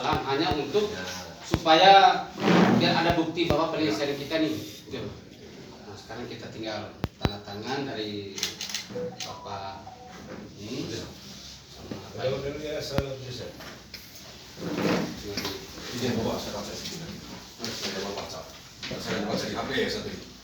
salam, hanya untuk supaya biar ada bukti bahwa penyelesaian kita nih. Gitu. Nah, sekarang kita tinggal tanda tangan dari Bapak ini. Kalau dia salah bisa. Izin bawa saya baca sini. Saya bawa baca. Saya baca di HP ya satu.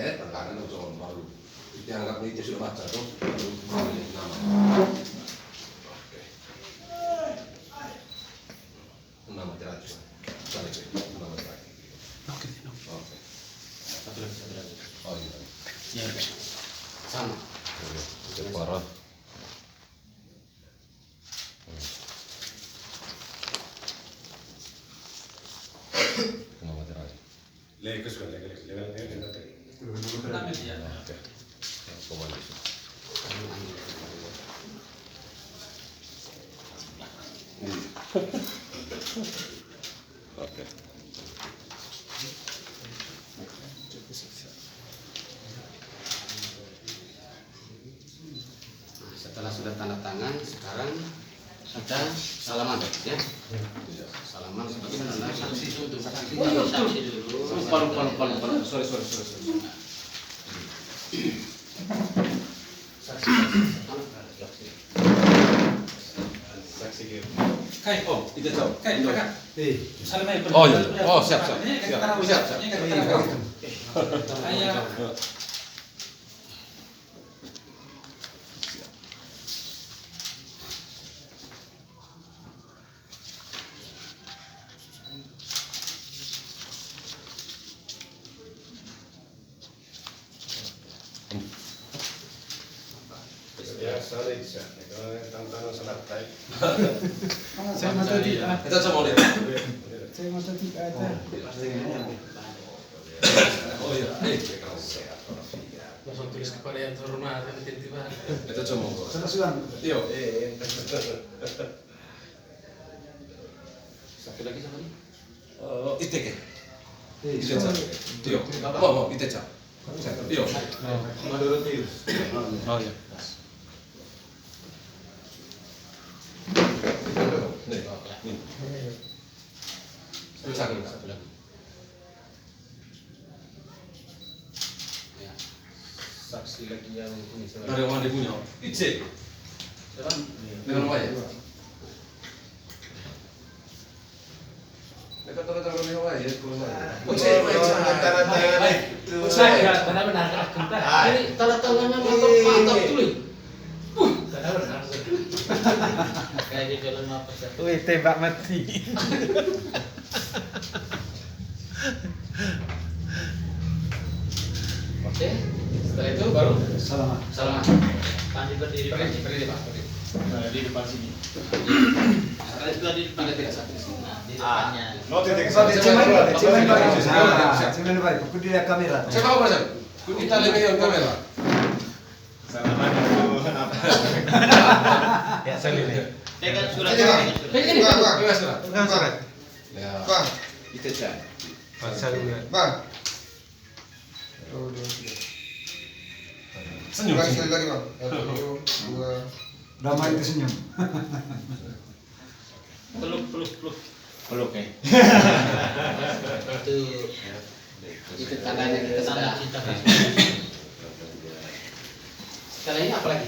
Tantangan untuk orang baru. Dianggap ini dia sudah baca tuh, baru nama. Oke. Nama terakhir. Balik nama terakhir. Oke. Oke. Satu lagi. Oh iya. Ya, sama. Itu parah. Nama terakhir. Lekas kan, lekas. Oke. Komandan. Oke. Nah, setelah sudah tanda tangan, sekarang kita salaman ya. Salaman sebagai saksi untuk saksi dulu. Lupa. Sorry. Saksi dia. Kai, Kita tahu. Kai, kakak. Salamai. Oh iya. Oh siap. Siap. Ayah. Ya, salah bisa. Kalau tantangan selesai. Saya mata tidak. Kita semua lihat. Saya mata tidak ada. Oh iya. Langsung tulis kepada yang terhormat dan tiba-tiba. Kita semua. Selesai. Yo. Satu lagi sama ini. Iteke. Iteca. Yo. Mau Iteca. Yo. Menurut Pius. Oh iya. Nih. Satu lagi. Ya. Saksi lagi yang ini. Dari mana dia punya? Ice. Dengan apa ya? Dekat dengan apa ya? Saya benar-benar kita. Ini tanda tangannya mantap dulu. Benar-benar. Kayak di film apa sih? Wih, tembak mati. Oke. Setelah itu baru Salaman. salaman. Tadi berdiri. Berdiri Pak. Di depan sini. Setelah itu tadi tidak satu di sini. Di depannya. No titik Cuman baik. Aku dia kamera. Saya mau pasal. Kita lebih yang kamera. Salaman itu apa? Ya, saya lihat. Pegang surat. Pegang surat. Pegang surat. Ya. Bang, Iteca. bang. Senyum. Bang, sekali lagi bang. 1, 2. Damai itu senyum. Peluk ya. Itu tandanya kita sudah. Setelah ini apa lagi?